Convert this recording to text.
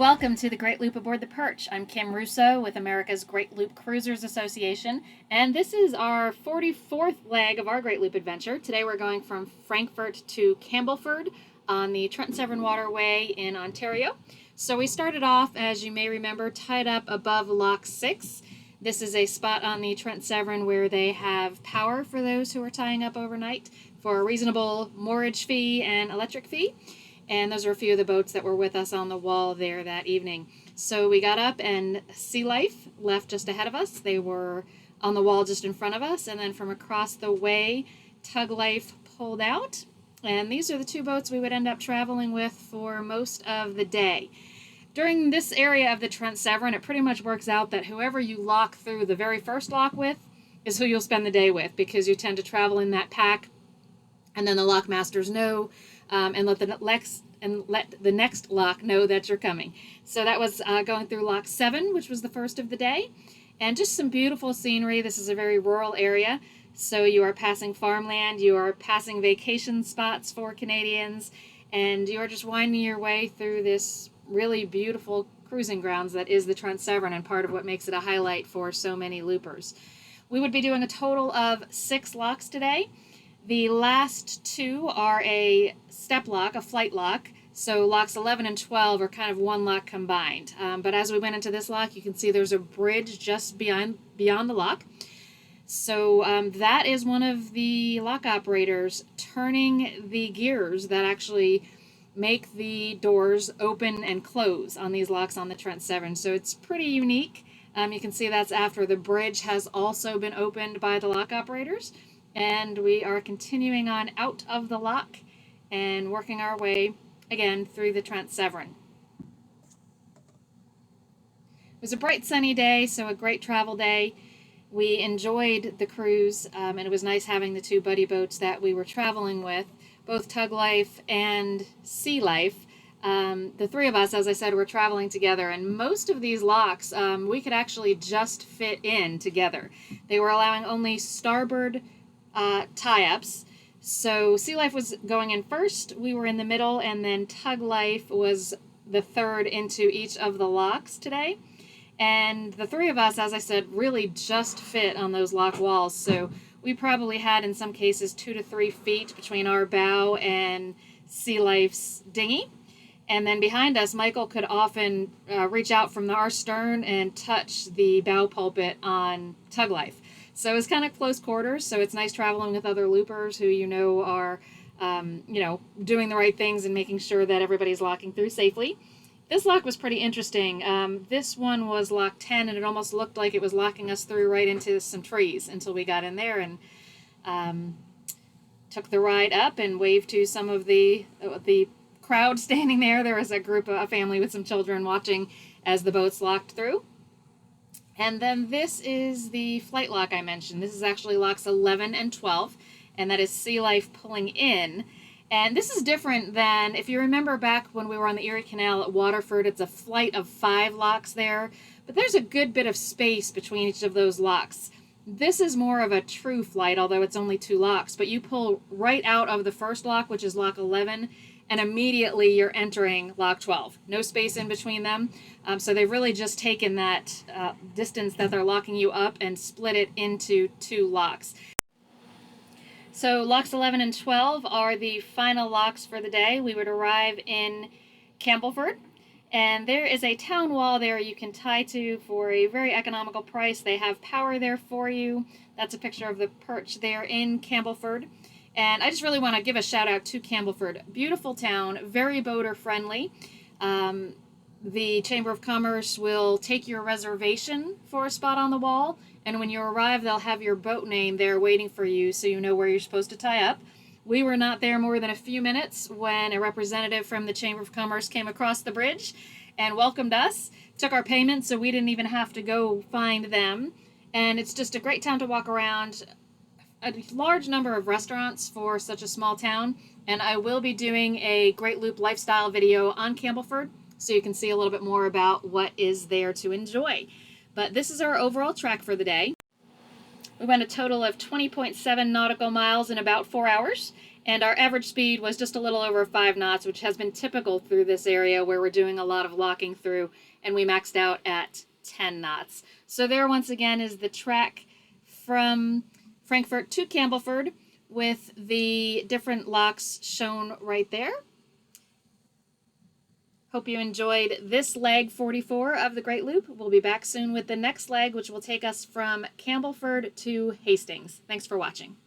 Welcome to the Great Loop aboard the Perch. I'm Kim Russo with America's Great Loop Cruisers Association, and this is our 44th leg of our Great Loop adventure. Today we're going from Frankford to Campbellford on the Trent Severn Waterway in Ontario. So we started off, as you may remember, tied up above Lock 6. This is a spot on the Trent Severn where they have power for those who are tying up overnight for a reasonable moorage fee and electric fee. And those are a few of the boats that were with us on the wall there that evening. So we got up and Sea Life left just ahead of us. They were on the wall just in front of us. And then from across the way, Tug Life pulled out. And these are the two boats we would end up traveling with for most of the day. During this area of the Trent Severn, it pretty much works out that whoever you lock through the very first lock with is who you'll spend the day with, because you tend to travel in that pack. And then the lock masters know and let the next lock know that you're coming. So that was going through Lock 7, which was the first of the day. And just some beautiful scenery. This is a very rural area. So you are passing farmland, you are passing vacation spots for Canadians, and you are just winding your way through this really beautiful cruising grounds that is the Trent Severn, and part of what makes it a highlight for so many loopers. We would be doing a total of 6 locks today. The last 2 are a step lock, a flight lock, so locks 11 and 12 are kind of one lock combined. But as we went into this lock, you can see there's a bridge just beyond the lock. So that is one of the lock operators turning the gears that actually make the doors open and close on these locks on the Trent Severn. So it's pretty unique. You can see that's after the bridge has also been opened by the lock operators. And we are continuing on out of the lock and working our way again through the Trent Severn. It was a bright sunny day, so a great travel day. We enjoyed the cruise, and it was nice having the 2 buddy boats that we were traveling with, both Tug Life and Sea Life. The 3 of us, as I said, were traveling together, and most of these locks we could actually just fit in together. They were allowing only starboard tie-ups. So Sea Life was going in first, we were in the middle, and then Tug Life was the third into each of the locks today. And the 3 of us, as I said, really just fit on those lock walls. So we probably had, in some cases, 2 to 3 feet between our bow and Sea Life's dinghy. And then behind us, Michael could often reach out from our stern and touch the bow pulpit on Tug Life. So it's kind of close quarters, so it's nice traveling with other loopers who are, doing the right things and making sure that everybody's locking through safely. This lock was pretty interesting. This one was lock 10, and it almost looked like it was locking us through right into some trees until we got in there and took the ride up and waved to some of the crowd standing there. There was a family with some children watching as the boats locked through. And then this is the flight lock I mentioned. This is actually locks 11 and 12, and that is Sea Life pulling in. And this is different than, if you remember back when we were on the Erie Canal at Waterford, it's a flight of 5 locks there, but there's a good bit of space between each of those locks. This is more of a true flight, although it's only 2 locks, but you pull right out of the first lock, which is lock 11, and immediately you're entering lock 12. No space in between them. So they've really just taken that distance that they're locking you up and split it into 2 locks. So locks 11 and 12 are the final locks for the day. We would arrive in Campbellford, and there is a town wall there you can tie to for a very economical price. They have power there for you. That's a picture of the Perch there in Campbellford. And I just really want to give a shout out to Campbellford. Beautiful town, very boater friendly. The Chamber of Commerce will take your reservation for a spot on the wall, and when you arrive, they'll have your boat name there waiting for you so you know where you're supposed to tie up. We were not there more than a few minutes when a representative from the Chamber of Commerce came across the bridge and welcomed us, took our payment so we didn't even have to go find them. And it's just a great town to walk around. A large number of restaurants for such a small town, and I will be doing a Great Loop lifestyle video on Campbellford so you can see a little bit more about what is there to enjoy. But this is our overall track for the day. We went a total of 20.7 nautical miles in about 4 hours, And our average speed was just a little over 5 knots, which has been typical through this area where we're doing a lot of locking through, and we maxed out at 10 knots. So there once again is the track from Frankfurt to Campbellford with the different locks shown right there. Hope you enjoyed this leg 44 of the Great Loop. We'll be back soon with the next leg, which will take us from Campbellford to Hastings. Thanks for watching.